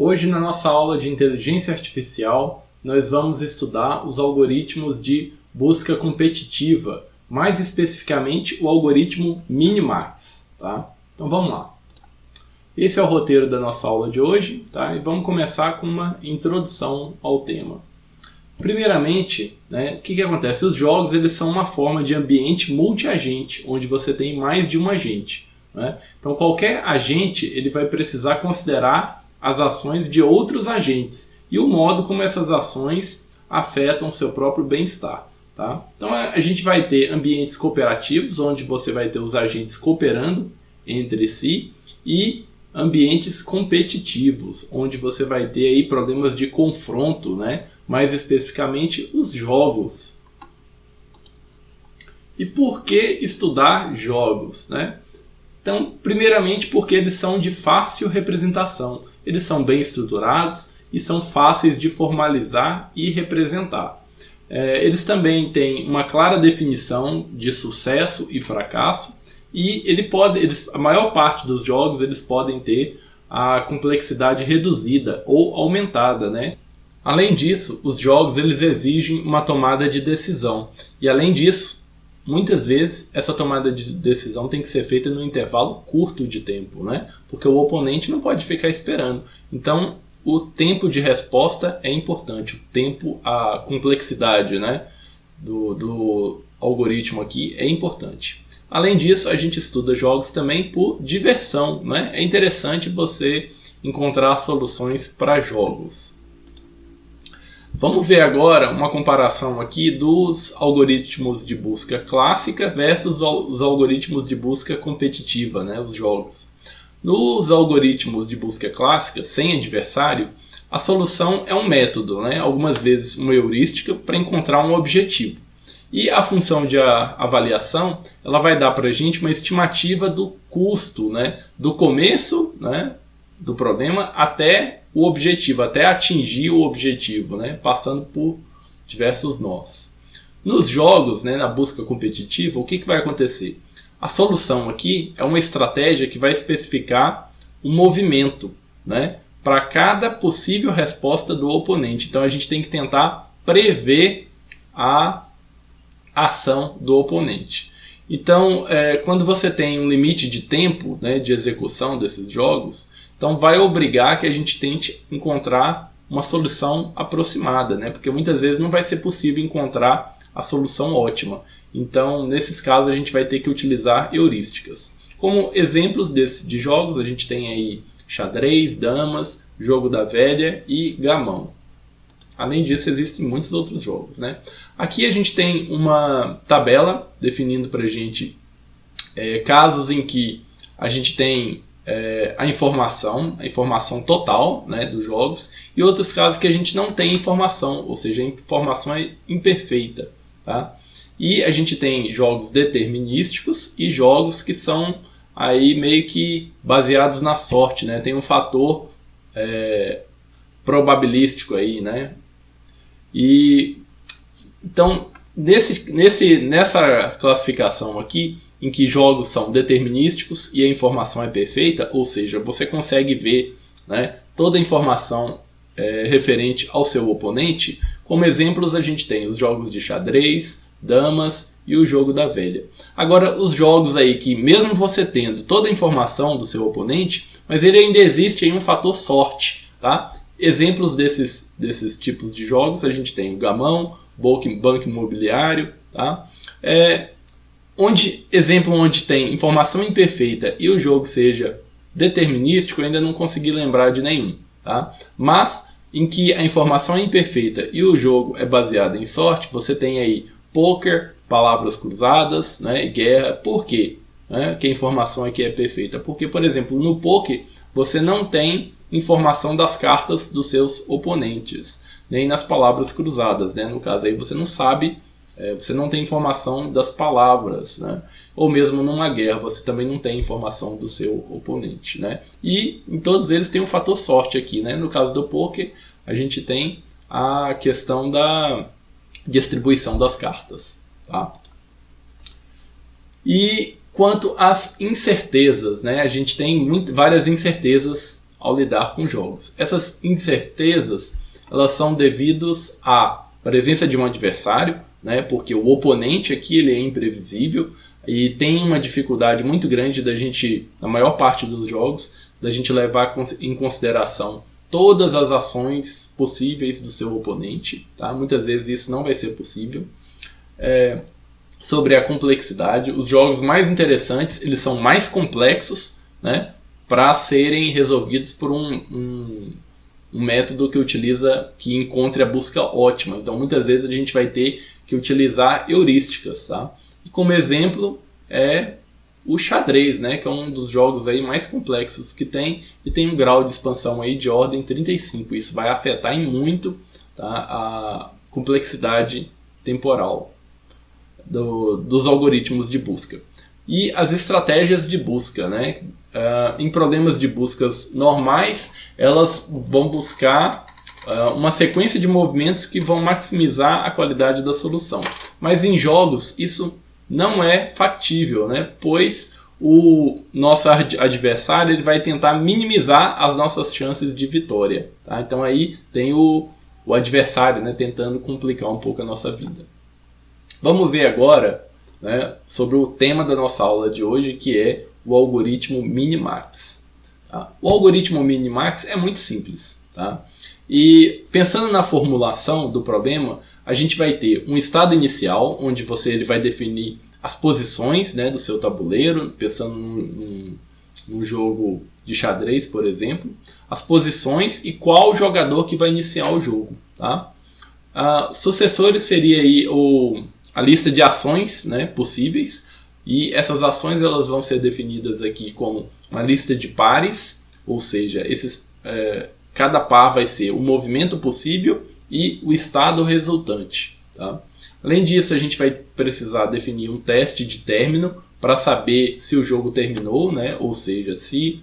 Hoje, na nossa aula de inteligência artificial, nós vamos estudar os algoritmos de busca competitiva, mais especificamente o algoritmo Minimax. Tá? Então vamos lá. Esse é o roteiro da nossa aula de hoje, tá? E vamos começar com uma introdução ao tema. Primeiramente, o que acontece? Os jogos eles são uma forma de ambiente multi-agente, onde você tem mais de um agente. Né? Então qualquer agente ele vai precisar considerar as ações de outros agentes e o modo como essas ações afetam o seu próprio bem-estar. Tá? Então a gente vai ter ambientes cooperativos, onde você vai ter os agentes cooperando entre si, e ambientes competitivos, onde você vai ter aí problemas de confronto, mais especificamente os jogos. E por que estudar jogos? Então, primeiramente porque eles são de fácil representação, eles são bem estruturados e são fáceis de formalizar e representar. Eles também têm uma clara definição de sucesso e fracasso, e a maior parte dos jogos eles podem ter a complexidade reduzida ou aumentada. Além disso, os jogos eles exigem uma tomada de decisão, e além disso, muitas vezes essa tomada de decisão tem que ser feita num intervalo curto de tempo, porque o oponente não pode ficar esperando. Então o tempo de resposta é importante, o tempo, a complexidade do algoritmo aqui é importante. Além disso, a gente estuda jogos também por diversão. É interessante você encontrar soluções para jogos. Vamos ver agora uma comparação aqui dos algoritmos de busca clássica versus os algoritmos de busca competitiva, os jogos. Nos algoritmos de busca clássica, sem adversário, a solução é um método, algumas vezes uma heurística, para encontrar um objetivo. E a função de avaliação ela vai dar para a gente uma estimativa do custo, do começo do problema até o objetivo, até atingir o objetivo, passando por diversos nós. Nos jogos, na busca competitiva, o que vai acontecer? A solução aqui é uma estratégia que vai especificar um movimento para cada possível resposta do oponente. Então a gente tem que tentar prever a ação do oponente. Então, quando você tem um limite de tempo de execução desses jogos, então vai obrigar que a gente tente encontrar uma solução aproximada, porque muitas vezes não vai ser possível encontrar a solução ótima. Então, nesses casos, a gente vai ter que utilizar heurísticas. Como exemplos de jogos, a gente tem aí xadrez, damas, jogo da velha e gamão. Além disso, existem muitos outros jogos. Aqui a gente tem uma tabela definindo para a gente casos em que a gente tem a informação total dos jogos, e outros casos que a gente não tem informação, ou seja, a informação é imperfeita. Tá? E a gente tem jogos determinísticos e jogos que são aí meio que baseados na sorte. Tem um fator probabilístico aí, E então nessa classificação aqui, em que jogos são determinísticos e a informação é perfeita, ou seja, você consegue ver toda a informação referente ao seu oponente. Como exemplos a gente tem os jogos de xadrez, damas e o jogo da velha. Agora os jogos aí que mesmo você tendo toda a informação do seu oponente, mas ele ainda existe aí um fator sorte, tá? Exemplos desses tipos de jogos, a gente tem o gamão, banco imobiliário. Tá? Exemplo onde tem informação imperfeita e o jogo seja determinístico, eu ainda não consegui lembrar de nenhum. Tá? Mas em que a informação é imperfeita e o jogo é baseado em sorte, você tem aí poker, palavras cruzadas, guerra. Por quê? Que a informação aqui é perfeita? Porque, por exemplo, no poker você não tem informação das cartas dos seus oponentes, nem nas palavras cruzadas. No caso aí você não sabe, você não tem informação das palavras. Ou mesmo numa guerra você também não tem informação do seu oponente. E em todos eles tem um fator sorte aqui. No caso do poker a gente tem a questão da distribuição das cartas. Tá? E quanto às incertezas, a gente tem várias incertezas ao lidar com jogos. Essas incertezas, elas são devidas à presença de um adversário, né, porque o oponente aqui ele é imprevisível e tem uma dificuldade muito grande da gente, na maior parte dos jogos, da gente levar em consideração todas as ações possíveis do seu oponente. Tá? Muitas vezes isso não vai ser possível. Sobre a complexidade, os jogos mais interessantes eles são mais complexos, né, para serem resolvidos por um método que encontre a busca ótima. Então muitas vezes a gente vai ter que utilizar heurísticas. Tá? E como exemplo é o xadrez, né, que é um dos jogos aí mais complexos que tem e tem um grau de expansão aí de ordem 35. Isso vai afetar em muito, tá, a complexidade temporal dos algoritmos de busca. E as estratégias de busca, né? Em problemas de buscas normais, elas vão buscar uma sequência de movimentos que vão maximizar a qualidade da solução. Mas em jogos isso não é factível, né? Pois o nosso adversário ele vai tentar minimizar as nossas chances de vitória. Tá? Então aí tem o adversário, né, tentando complicar um pouco a nossa vida. Vamos ver agora, né, sobre o tema da nossa aula de hoje, que é o algoritmo Minimax. Tá? O algoritmo Minimax é muito simples. Tá? E pensando na formulação do problema, a gente vai ter um estado inicial, onde ele vai definir as posições, né, do seu tabuleiro, pensando num jogo de xadrez, por exemplo, as posições e qual jogador que vai iniciar o jogo. Tá? Sucessores seria aí a lista de ações, né, possíveis, e essas ações elas vão ser definidas aqui como uma lista de pares, ou seja, cada par vai ser o movimento possível e o estado resultante. Tá? Além disso, a gente vai precisar definir um teste de término para saber se o jogo terminou, né, ou seja, se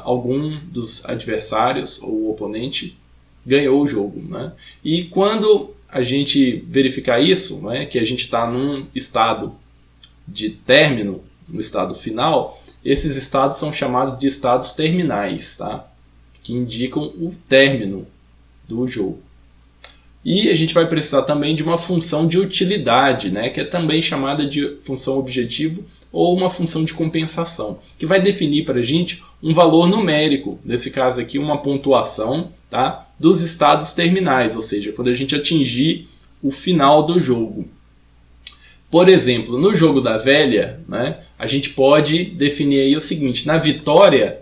algum dos adversários ou o oponente ganhou o jogo. Né? E quando a gente verificar isso, né, que a gente está num estado de término, no estado final, esses estados são chamados de estados terminais, tá? Que indicam o término do jogo. E a gente vai precisar também de uma função de utilidade, né, que é também chamada de função objetivo ou uma função de compensação, que vai definir para a gente um valor numérico, nesse caso aqui uma pontuação, tá, dos estados terminais, ou seja, quando a gente atingir o final do jogo. Por exemplo, no jogo da velha, né, a gente pode definir aí o seguinte: na vitória,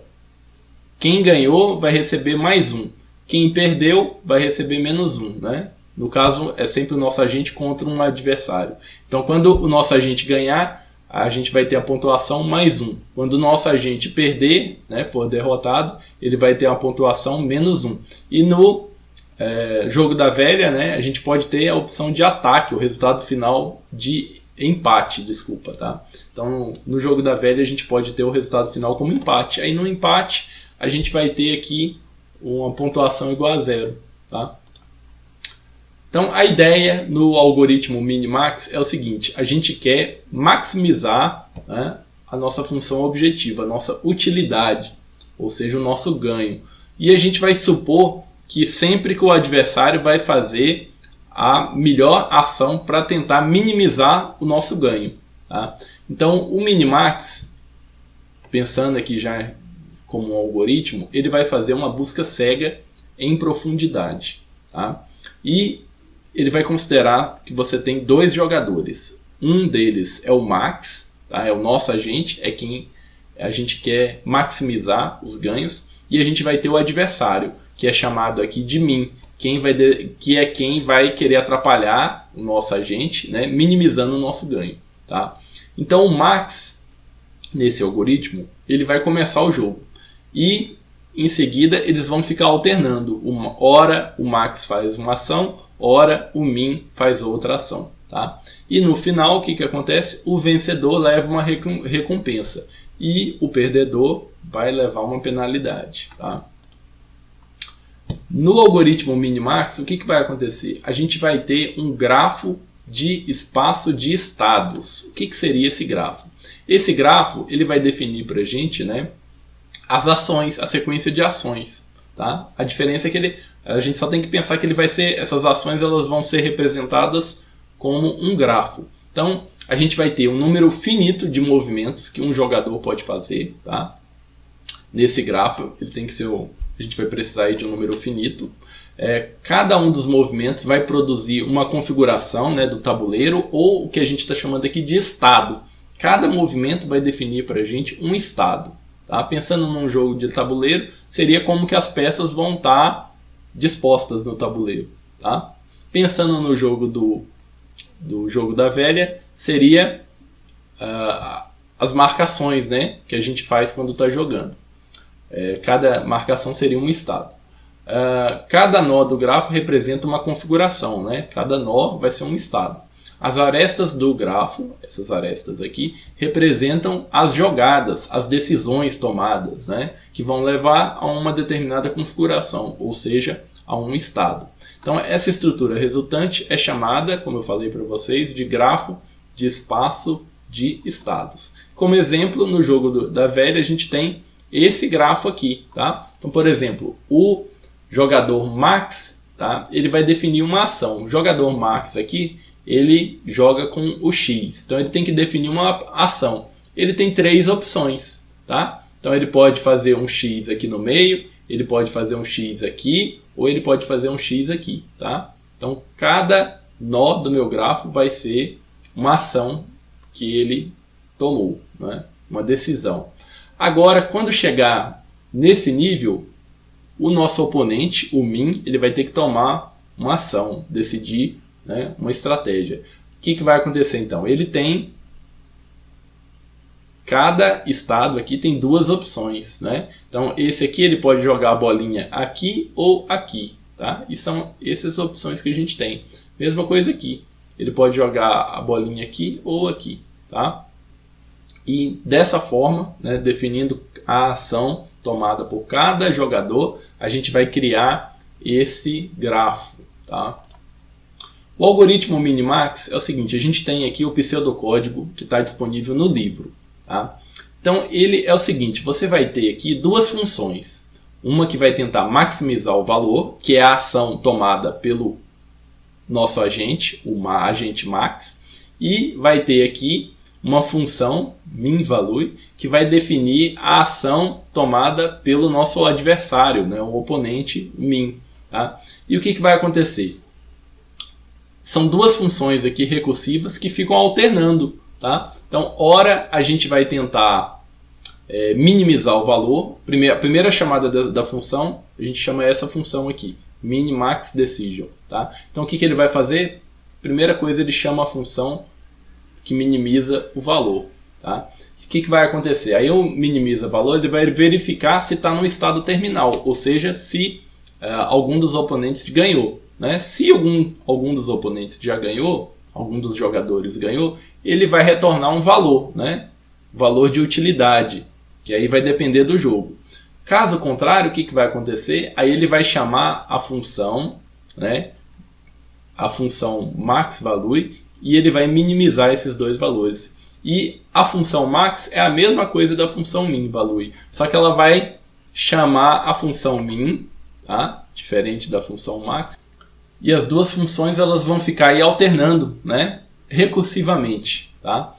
quem ganhou vai receber mais 1. Quem perdeu vai receber menos 1. Né? No caso, é sempre o nosso agente contra um adversário. Então, quando o nosso agente ganhar, a gente vai ter a pontuação mais 1. Quando o nosso agente perder, né, for derrotado, ele vai ter a pontuação menos 1. E no jogo da velha, né, a gente pode ter a opção de ataque, o resultado final de empate, desculpa. Tá? Então, no jogo da velha, a gente pode ter o resultado final como empate. Aí, no empate, a gente vai ter aqui uma pontuação igual a 0. Tá? Então, a ideia no algoritmo Minimax é o seguinte: a gente quer maximizar, né, a nossa função objetiva, a nossa utilidade, ou seja, o nosso ganho. E a gente vai supor que sempre que o adversário vai fazer a melhor ação para tentar minimizar o nosso ganho. Tá? Então, o Minimax, pensando aqui já como um algoritmo, ele vai fazer uma busca cega em profundidade. Tá? E ele vai considerar que você tem 2 jogadores. Um deles é o Max, tá? É o nosso agente, é quem a gente quer maximizar os ganhos. E a gente vai ter o adversário, que é chamado aqui de Min, que é quem vai querer atrapalhar o nosso agente, né? Minimizando o nosso ganho. Tá? Então o Max, nesse algoritmo, ele vai começar o jogo. E em seguida eles vão ficar alternando. Ora o Max faz uma ação, ora o Min faz outra ação. Tá? E no final o que acontece? O vencedor leva uma recompensa e o perdedor vai levar uma penalidade. Tá? No algoritmo Minimax, o que vai acontecer? A gente vai ter um grafo de espaço de estados. O que seria esse grafo? Esse grafo ele vai definir para a gente, né, as ações, a sequência de ações. Tá? A diferença é que a gente só tem que pensar que essas ações elas vão ser representadas como um grafo. Então, a gente vai ter um número finito de movimentos que um jogador pode fazer. Tá? Nesse grafo, ele tem que ser a gente vai precisar aí de um número finito. Cada um dos movimentos vai produzir uma configuração, né, do tabuleiro, ou o que a gente está chamando aqui de estado. Cada movimento vai definir para a gente um estado. Tá? Pensando num jogo de tabuleiro, seria como que as peças vão estar dispostas no tabuleiro. Tá? Pensando no jogo do jogo da velha, seria as marcações, né, que a gente faz quando está jogando. Cada marcação seria um estado. Cada nó do grafo representa uma configuração, né? Cada nó vai ser um estado. As arestas do grafo, essas arestas aqui, representam as jogadas, as decisões tomadas, né? Que vão levar a uma determinada configuração, ou seja, a um estado. Então, essa estrutura resultante é chamada, como eu falei para vocês, de grafo de espaço de estados. Como exemplo, no jogo da velha, a gente tem esse grafo aqui. Tá? Então, por exemplo, o jogador Max, tá? Ele vai definir uma ação. O jogador Max aqui, ele joga com o X. Então, ele tem que definir uma ação. Ele tem 3 opções. Tá? Então, ele pode fazer um X aqui no meio, ele pode fazer um X aqui, ou ele pode fazer um X aqui. Tá? Então, cada nó do meu grafo vai ser uma ação que ele tomou, né? Uma decisão. Agora, quando chegar nesse nível, o nosso oponente, o min, ele vai ter que tomar uma ação, decidir, né, uma estratégia. O que vai acontecer então? Ele tem... Cada estado aqui tem 2 opções. Né? Então, esse aqui ele pode jogar a bolinha aqui ou aqui. Tá? E são essas opções que a gente tem. Mesma coisa aqui. Ele pode jogar a bolinha aqui ou aqui. Tá? E dessa forma, né, definindo a ação tomada por cada jogador, a gente vai criar esse grafo. Tá? O algoritmo Minimax é o seguinte, a gente tem aqui o pseudocódigo que está disponível no livro. Tá? Então ele é o seguinte, você vai ter aqui 2 funções. Uma que vai tentar maximizar o valor, que é a ação tomada pelo nosso agente, o agente max, e vai ter aqui uma função min_value que vai definir a ação tomada pelo nosso adversário, né, o oponente min. Tá? E o que vai acontecer? São 2 funções aqui recursivas que ficam alternando. Tá? Então, ora a gente vai tentar minimizar o valor. A primeira chamada da função, a gente chama essa função aqui, min_max_decision. Tá? Então, o que ele vai fazer? Primeira coisa, ele chama a função que minimiza o valor. Tá? O que vai acontecer? Aí eu minimiza o valor, ele vai verificar se está no estado terminal, ou seja, se algum dos oponentes ganhou. Né? Se algum dos oponentes já ganhou, algum dos jogadores ganhou, ele vai retornar um valor, né? Valor de utilidade, que aí vai depender do jogo. Caso contrário, o que vai acontecer? Aí ele vai chamar a função, né? A função max_value, e ele vai minimizar esses 2 valores. E a função max é a mesma coisa da função min_value, só que ela vai chamar a função min, tá? Diferente da função max. E as 2 funções elas vão ficar aí alternando, né, recursivamente. Tá?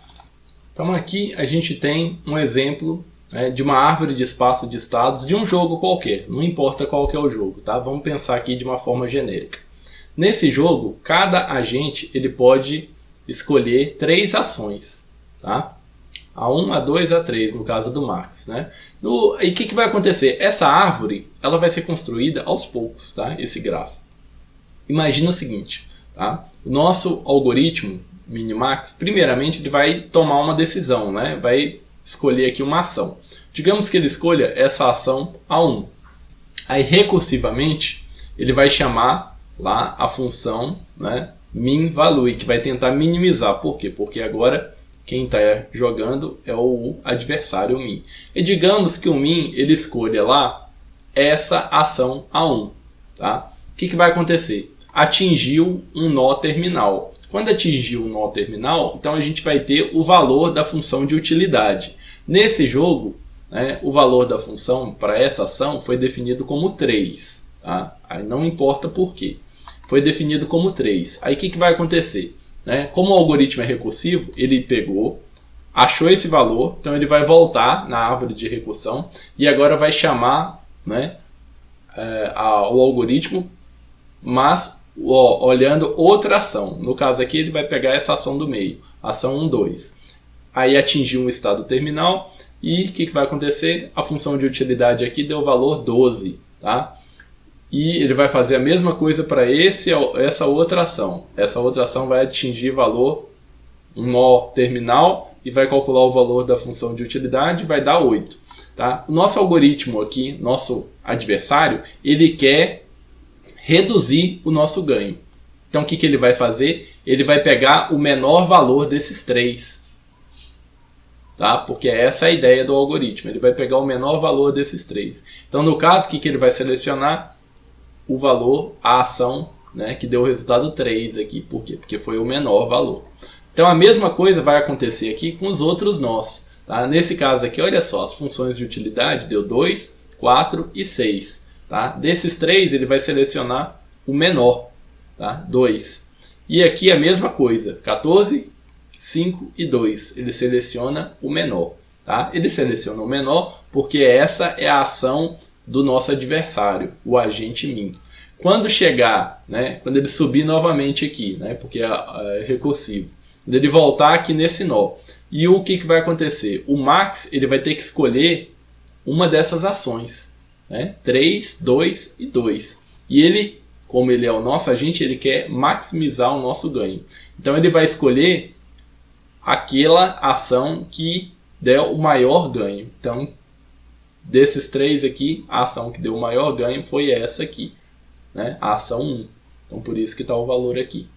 Então aqui a gente tem um exemplo, né, de uma árvore de espaço de estados de um jogo qualquer. Não importa qual que é o jogo. Tá? Vamos pensar aqui de uma forma genérica. Nesse jogo, cada agente ele pode escolher 3 ações. Tá? A1, A2, A3, no caso do Max. Né? E o que vai acontecer? Essa árvore ela vai ser construída aos poucos, tá? Esse grafo. Imagina o seguinte, tá? O nosso algoritmo Minimax, primeiramente ele vai tomar uma decisão, né? Vai escolher aqui uma ação. Digamos que ele escolha essa ação A1. Aí recursivamente ele vai chamar lá a função, né, min_value, que vai tentar minimizar. Por quê? Porque agora quem está jogando é o adversário min. E digamos que o min ele escolha lá essa ação A1. Tá? O que vai acontecer? Atingiu um nó terminal. Quando atingiu um nó terminal, então a gente vai ter o valor da função de utilidade. Nesse jogo, né, o valor da função para essa ação foi definido como 3. Tá? Aí não importa por quê. Foi definido como 3. Aí o que vai acontecer? Né? Como o algoritmo é recursivo, ele pegou, achou esse valor, então ele vai voltar na árvore de recursão e agora vai chamar, né, o algoritmo, mas olhando outra ação. No caso aqui ele vai pegar essa ação do meio, ação 1, 2. Aí atingiu um estado terminal e o que vai acontecer? A função de utilidade aqui deu o valor 12. Tá? E ele vai fazer a mesma coisa para essa outra ação. Essa outra ação vai atingir valor, um nó terminal, e vai calcular o valor da função de utilidade, vai dar 8. Tá? O nosso algoritmo aqui, nosso adversário, ele quer reduzir o nosso ganho. Então o que ele vai fazer? Ele vai pegar o menor valor desses 3. Tá? Porque essa é a ideia do algoritmo. Ele vai pegar o menor valor desses 3. Então no caso, o que ele vai selecionar? O valor, a ação, né, que deu o resultado 3 aqui. Por quê? Porque foi o menor valor. Então a mesma coisa vai acontecer aqui com os outros nós. Tá? Nesse caso aqui, olha só, as funções de utilidade deu 2, 4 e 6. Tá? Desses 3 ele vai selecionar o menor, tá? 2. E aqui a mesma coisa, 14, 5 e 2. Ele seleciona o menor. Tá? Ele seleciona o menor porque essa é a ação do nosso adversário, o agente min. Quando chegar, né, quando ele subir novamente aqui, né, porque é recursivo, quando ele voltar aqui nesse nó, e o que vai acontecer? O max ele vai ter que escolher uma dessas ações, né, 3, 2 e 2. E ele, como ele é o nosso agente, ele quer maximizar o nosso ganho. Então ele vai escolher aquela ação que der o maior ganho. Então, desses 3 aqui, a ação que deu o maior ganho foi essa aqui, né? A ação 1. Então por isso que está o valor aqui.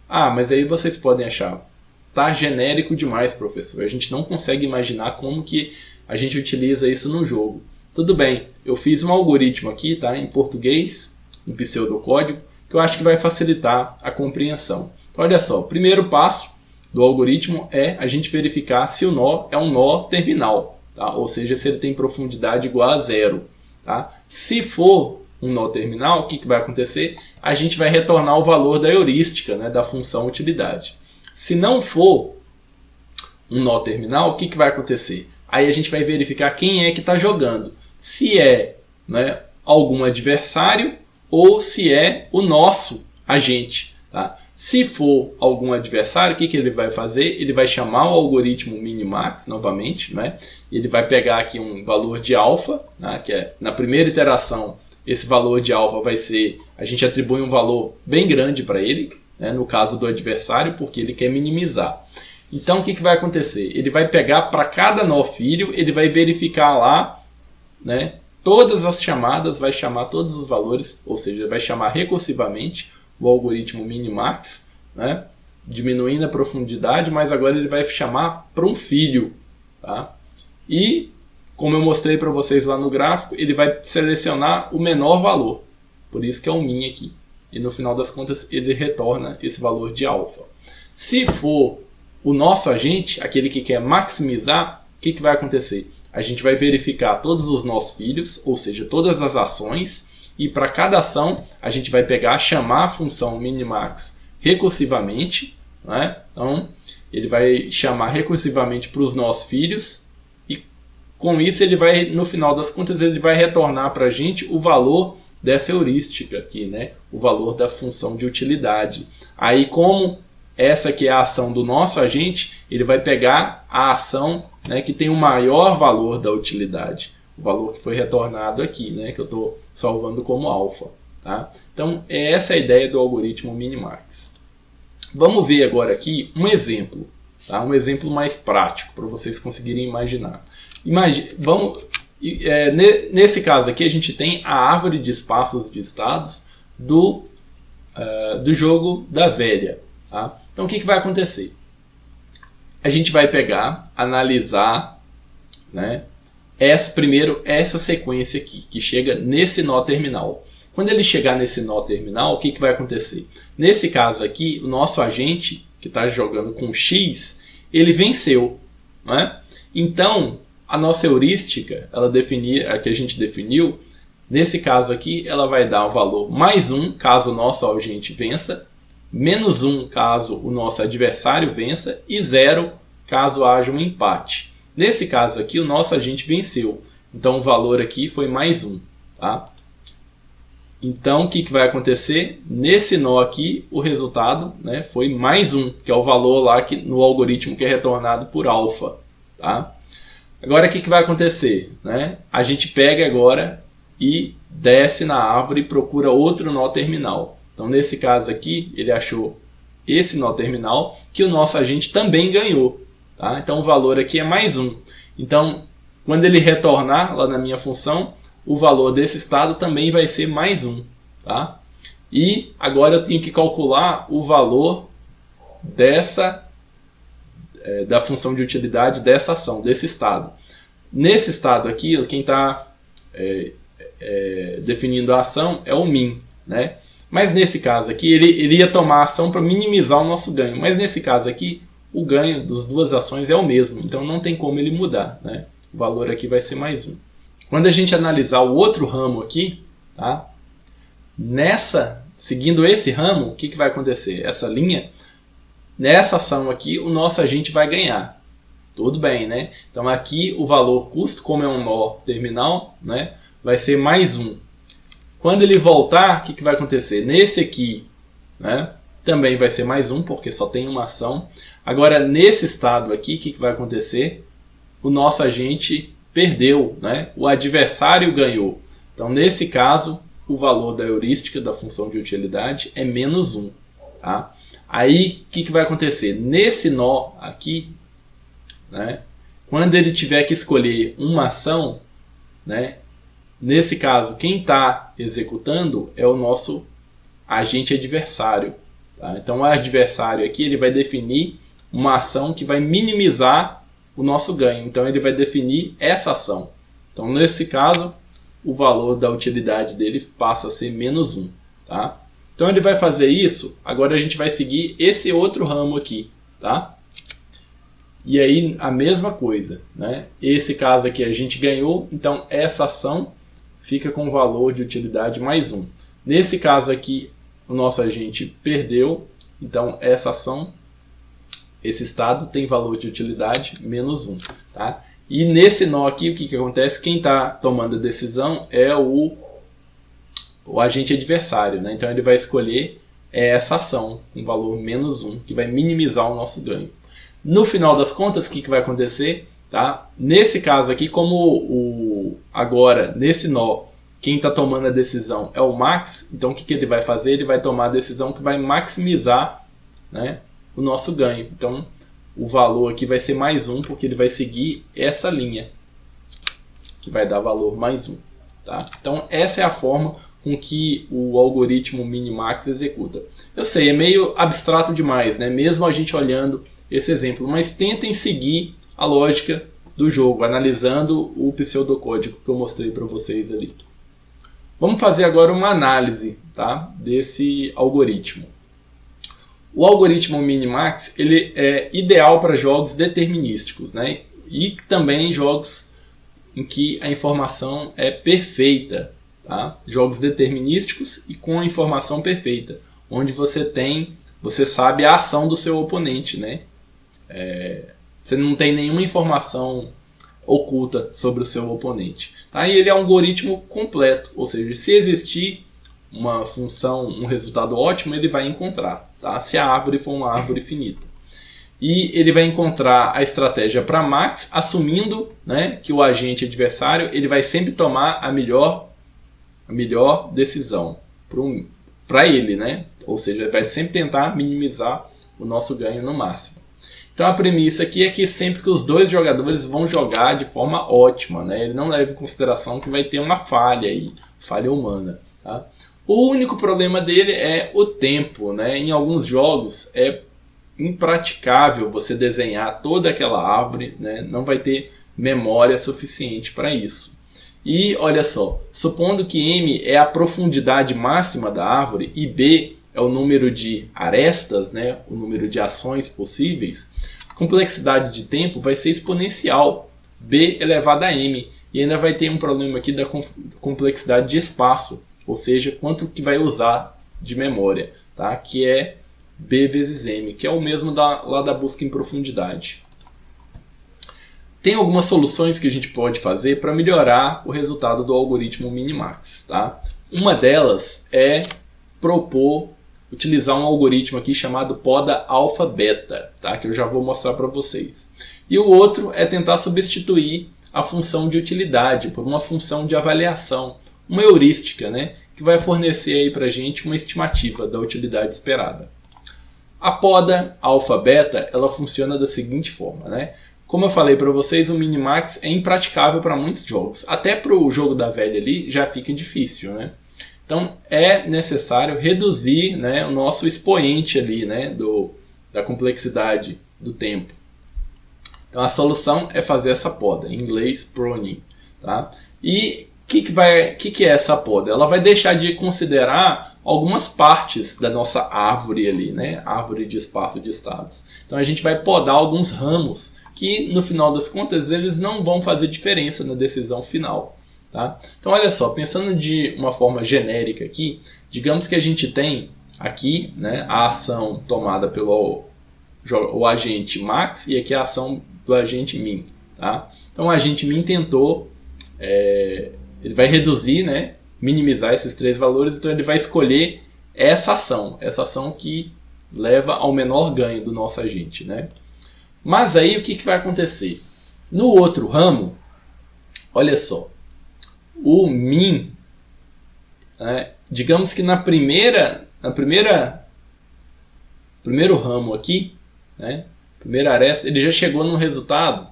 Ah, mas aí vocês podem achar, tá genérico demais, professor. A gente não consegue imaginar como que a gente utiliza isso no jogo. Tudo bem, eu fiz um algoritmo aqui, tá? Em português, um pseudocódigo, que eu acho que vai facilitar a compreensão. Então, olha só, o primeiro passo do algoritmo é a gente verificar se o nó é um nó terminal. Tá? Ou seja, se ele tem profundidade igual a 0. Tá? Se for um nó terminal, o que vai acontecer? A gente vai retornar o valor da heurística, né, da função utilidade. Se não for um nó terminal, o que vai acontecer? Aí a gente vai verificar quem é que está jogando. Se é, né, algum adversário ou se é o nosso agente. Tá? Se for algum adversário, o que ele vai fazer? Ele vai chamar o algoritmo minimax novamente, né? Ele vai pegar aqui um valor de alfa, né? Que é na primeira iteração, esse valor de alfa vai ser, a gente atribui um valor bem grande para ele, né? No caso do adversário, porque ele quer minimizar. Então o que vai acontecer? Ele vai pegar para cada nó filho, ele vai verificar lá, né, todas as chamadas, vai chamar todos os valores, ou seja, vai chamar recursivamente o algoritmo minimax, né, diminuindo a profundidade, mas agora ele vai chamar para um filho. Tá? E, como eu mostrei para vocês lá no gráfico, ele vai selecionar o menor valor, por isso que é o min aqui. E no final das contas ele retorna esse valor de alfa. Se for o nosso agente, aquele que quer maximizar, o que vai acontecer? A gente vai verificar todos os nossos filhos, ou seja, todas as ações, e para cada ação a gente vai pegar, chamar a função minimax recursivamente, né? Então ele vai chamar recursivamente para os nossos filhos e com isso ele vai, no final das contas, ele vai retornar para a gente o valor dessa heurística aqui, né? O valor da função de utilidade. Aí, como essa aqui é a ação do nosso agente, ele vai pegar a ação, né, que tem o maior valor da utilidade. O valor que foi retornado aqui, né, que eu estou salvando como alfa. Tá? Então, essa é a ideia do algoritmo minimax. Vamos ver agora aqui um exemplo. Tá? Um exemplo mais prático, para vocês conseguirem imaginar. Nesse caso aqui, a gente tem a árvore de espaços de estados do jogo da velha. Tá? Então, o que vai acontecer? A gente vai pegar, analisar, né, primeiro essa sequência aqui, que chega nesse nó terminal. Quando ele chegar nesse nó terminal, o que vai acontecer? Nesse caso aqui, o nosso agente, que está jogando com X, ele venceu. Né? Então, a nossa heurística, a que a gente definiu, nesse caso aqui, ela vai dar o valor mais 1 caso o nosso agente vença, menos 1 caso o nosso adversário vença e 0 caso haja um empate. Nesse caso aqui, o nosso agente venceu, então o valor aqui foi mais 1. Tá? Então, o que vai acontecer? Nesse nó aqui, o resultado, né, foi mais 1, que é o valor lá no algoritmo que é retornado por alfa. Tá? Agora, o que vai acontecer? Né? A gente pega agora e desce na árvore e procura outro nó terminal. Então, nesse caso aqui, ele achou esse nó terminal que o nosso agente também ganhou. Tá? Então, o valor aqui é mais 1. Então, quando ele retornar lá na minha função, o valor desse estado também vai ser mais 1. Tá? E agora eu tenho que calcular o valor da função de utilidade dessa ação, desse estado. Nesse estado aqui, quem está definindo a ação é o min. Né? Mas nesse caso aqui, ele ia tomar a ação para minimizar o nosso ganho. Mas nesse caso aqui, o ganho das duas ações é o mesmo. Então não tem como ele mudar. Né? O valor aqui vai ser mais 1. Quando a gente analisar o outro ramo aqui, tá? Seguindo esse ramo, o que vai acontecer? Essa linha, nessa ação aqui, o nosso agente vai ganhar. Tudo bem, né? Então aqui o valor custo, como é um nó terminal, né, vai ser mais 1. Quando ele voltar, o que vai acontecer? Nesse aqui, né, também vai ser mais 1, porque só tem uma ação. Agora, nesse estado aqui, o que vai acontecer? O nosso agente perdeu, né? O adversário ganhou. Então, nesse caso, o valor da heurística da função de utilidade é menos 1. Tá? Aí, o que vai acontecer? Nesse nó aqui, né? Quando ele tiver que escolher uma ação, né? Nesse caso, quem está executando é o nosso agente adversário. Tá? Então, o adversário aqui ele vai definir uma ação que vai minimizar o nosso ganho. Então, ele vai definir essa ação. Então, nesse caso, o valor da utilidade dele passa a ser menos 1. Tá? Então, ele vai fazer isso. Agora, a gente vai seguir esse outro ramo aqui. Tá? E aí, a mesma coisa. Né? Esse caso aqui a gente ganhou. Então, essa ação fica com o valor de utilidade mais 1. Nesse caso aqui, o nosso agente perdeu. Então, essa ação, esse estado tem valor de utilidade menos 1. Tá? E nesse nó aqui, o que acontece? Quem está tomando a decisão é o agente adversário. Né? Então ele vai escolher essa ação com valor menos 1, que vai minimizar o nosso ganho. No final das contas, o que vai acontecer? Tá? Nesse caso aqui, agora, nesse nó, quem está tomando a decisão é o Max, então o que ele vai fazer? Ele vai tomar a decisão que vai maximizar, né, o nosso ganho. Então, o valor aqui vai ser mais 1, porque ele vai seguir essa linha, que vai dar valor mais 1. Tá? Então, essa é a forma com que o algoritmo Minimax executa. Eu sei, é meio abstrato demais, né? Mesmo a gente olhando esse exemplo, mas tentem seguir a lógica do jogo, analisando o pseudocódigo que eu mostrei para vocês ali. Vamos fazer agora uma análise, tá, desse algoritmo. O algoritmo Minimax ele é ideal para jogos determinísticos, né? E também jogos em que a informação é perfeita. Tá? Jogos determinísticos e com a informação perfeita, onde você sabe a ação do seu oponente. Né? Você não tem nenhuma informação oculta sobre o seu oponente. Tá? E ele é um algoritmo completo, ou seja, se existir uma função, um resultado ótimo, ele vai encontrar. Tá? Se a árvore for uma árvore finita. E ele vai encontrar a estratégia para max, assumindo, né, que o agente adversário ele vai sempre tomar a melhor decisão para ele. Né? Ou seja, vai sempre tentar minimizar o nosso ganho no máximo. Então a premissa aqui é que sempre que os dois jogadores vão jogar de forma ótima, né? Ele não leva em consideração que vai ter uma falha aí, falha humana. Tá? O único problema dele é o tempo. Né? Em alguns jogos é impraticável você desenhar toda aquela árvore, né? Não vai ter memória suficiente para isso. E olha só, supondo que M é a profundidade máxima da árvore e B é o número de arestas, né? O número de ações possíveis, a complexidade de tempo vai ser exponencial. b elevado a m. E ainda vai ter um problema aqui da complexidade de espaço, ou seja, quanto que vai usar de memória, tá? Que é b vezes m, que é o mesmo lá da busca em profundidade. Tem algumas soluções que a gente pode fazer para melhorar o resultado do algoritmo Minimax, tá? Uma delas é utilizar um algoritmo aqui chamado poda alfa-beta, tá? Que eu já vou mostrar para vocês. E o outro é tentar substituir a função de utilidade por uma função de avaliação, uma heurística, né? Que vai fornecer aí para a gente uma estimativa da utilidade esperada. A poda alfa-beta ela funciona da seguinte forma, né? Como eu falei para vocês, o Minimax é impraticável para muitos jogos. Até para o jogo da velha ali já fica difícil, né? Então é necessário reduzir, né, o nosso expoente ali, né, da complexidade do tempo. Então a solução é fazer essa poda, em inglês pruning, tá? E o que é essa poda? Ela vai deixar de considerar algumas partes da nossa árvore ali, né? Árvore de espaço de estados. Então a gente vai podar alguns ramos que no final das contas eles não vão fazer diferença na decisão final. Tá? Então olha só, pensando de uma forma genérica aqui, digamos que a gente tem aqui, né, a ação tomada pelo o agente max e aqui a ação do agente min. Tá? Então o agente min tentou, ele vai reduzir, né, minimizar esses três valores, então ele vai escolher essa ação que leva ao menor ganho do nosso agente. Né? Mas aí o que vai acontecer? No outro ramo, olha só, o min, né, digamos que primeiro ramo aqui, né, primeira aresta, ele já chegou no resultado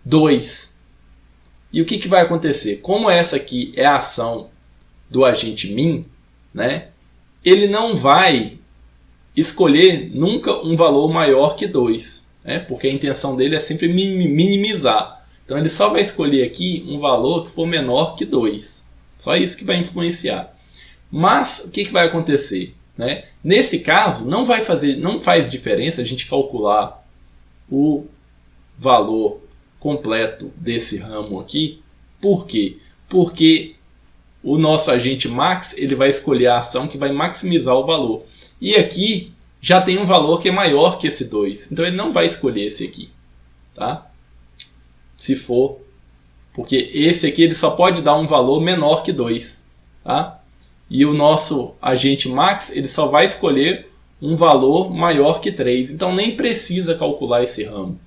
2. E o que vai acontecer? Como essa aqui é a ação do agente min, né, ele não vai escolher nunca um valor maior que 2, né, porque a intenção dele é sempre minimizar. Então ele só vai escolher aqui um valor que for menor que 2. Só isso que vai influenciar. Mas o que vai acontecer? Né? Nesse caso, não faz diferença a gente calcular o valor completo desse ramo aqui. Por quê? Porque o nosso agente max ele vai escolher a ação que vai maximizar o valor. E aqui já tem um valor que é maior que esse 2. Então ele não vai escolher esse aqui. Tá? Se for, porque esse aqui ele só pode dar um valor menor que 2, tá? E o nosso agente max ele só vai escolher um valor maior que 3, então nem precisa calcular esse ramo.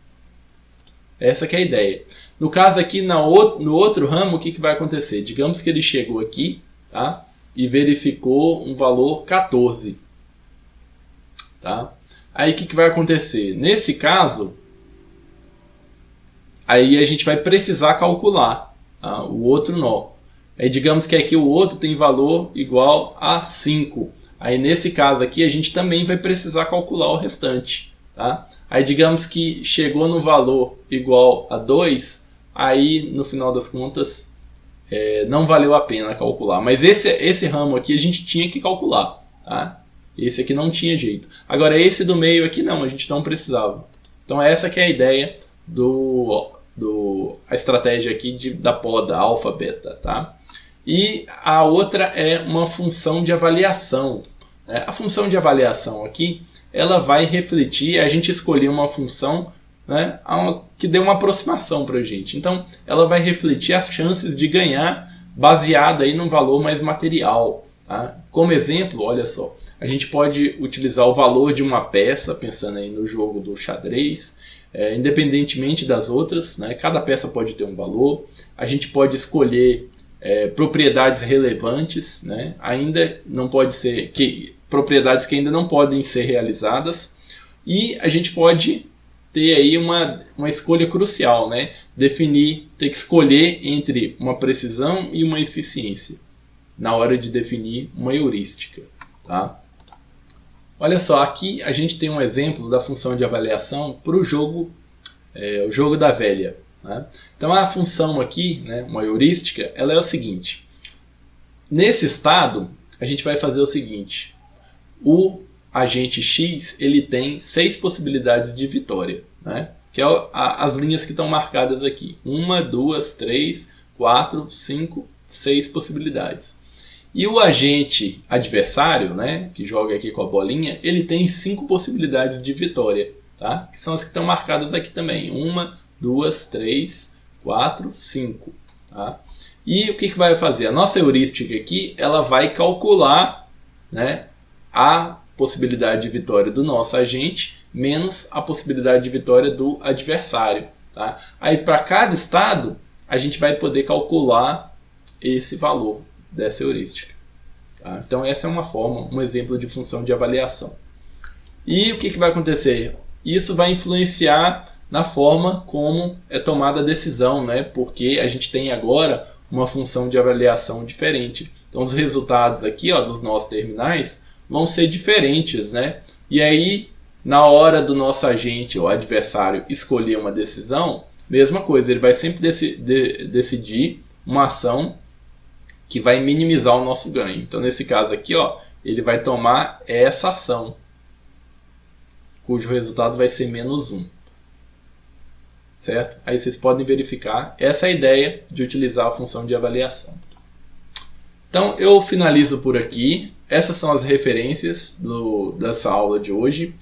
Essa que é a ideia. No caso aqui, no outro ramo, o que vai acontecer? Digamos que ele chegou aqui, tá? E verificou um valor 14. Tá? Aí o que vai acontecer? Nesse caso, aí a gente vai precisar calcular, tá, o outro nó. Aí digamos que aqui o outro tem valor igual a 5. Aí nesse caso aqui a gente também vai precisar calcular o restante. Tá? Aí digamos que chegou no valor igual a 2, aí no final das contas não valeu a pena calcular. Mas esse ramo aqui a gente tinha que calcular. Tá? Esse aqui não tinha jeito. Agora esse do meio aqui não, a gente não precisava. Então essa que é a ideia a estratégia aqui da poda alfa-beta, tá? E a outra é uma função de avaliação, né? A função de avaliação aqui, ela vai refletir, a gente escolher uma função, né, que dê uma aproximação para a gente. Então, ela vai refletir as chances de ganhar baseada aí num valor mais material. Tá? Como exemplo, olha só, a gente pode utilizar o valor de uma peça, pensando aí no jogo do xadrez, independentemente das outras, né? Cada peça pode ter um valor. A gente pode escolher propriedades relevantes, né? Ainda não pode ser propriedades que ainda não podem ser realizadas, e a gente pode ter aí uma escolha crucial, né? Ter que escolher entre uma precisão e uma eficiência na hora de definir uma heurística, tá? Olha só, aqui a gente tem um exemplo da função de avaliação para o jogo da velha. Né? Então a função aqui, né, uma heurística, ela é o seguinte. Nesse estado, a gente vai fazer o seguinte. O agente X ele tem 6 possibilidades de vitória. Né? que é as linhas que estão marcadas aqui. 1, 2, 3, 4, 5, 6 possibilidades. E o agente adversário, né, que joga aqui com a bolinha, ele tem 5 possibilidades de vitória, tá? Que são as que estão marcadas aqui também. 1, 2, 3, 4, 5. Tá? E o que vai fazer? A nossa heurística aqui, ela vai calcular, né, a possibilidade de vitória do nosso agente menos a possibilidade de vitória do adversário. Tá? Aí para cada estado, a gente vai poder calcular esse valor dessa heurística. Tá? Então essa é uma forma, um exemplo de função de avaliação. E o que vai acontecer? Isso vai influenciar na forma como é tomada a decisão, né? Porque a gente tem agora uma função de avaliação diferente. Então os resultados aqui, ó, dos nossos terminais vão ser diferentes, né? E aí, na hora do nosso agente ou adversário escolher uma decisão, mesma coisa, ele vai sempre decidir uma ação que vai minimizar o nosso ganho. Então nesse caso aqui, ó, ele vai tomar essa ação, cujo resultado vai ser -1. Certo? Aí vocês podem verificar. Essa é a ideia de utilizar a função de avaliação. Então eu finalizo por aqui. Essas são as referências dessa aula de hoje.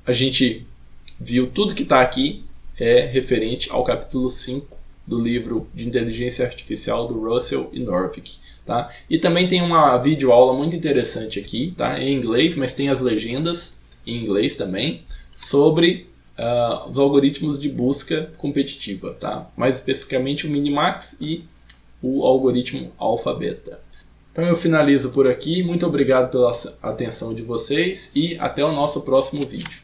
A gente viu tudo que está aqui é referente ao capítulo 5 do livro de Inteligência Artificial do Russell e Norvig. Tá? E também tem uma videoaula muito interessante aqui, tá? Em inglês, mas tem as legendas em inglês também, sobre os algoritmos de busca competitiva, tá? Mais especificamente o Minimax e o algoritmo Alpha-Beta. Então eu finalizo por aqui, muito obrigado pela atenção de vocês e até o nosso próximo vídeo.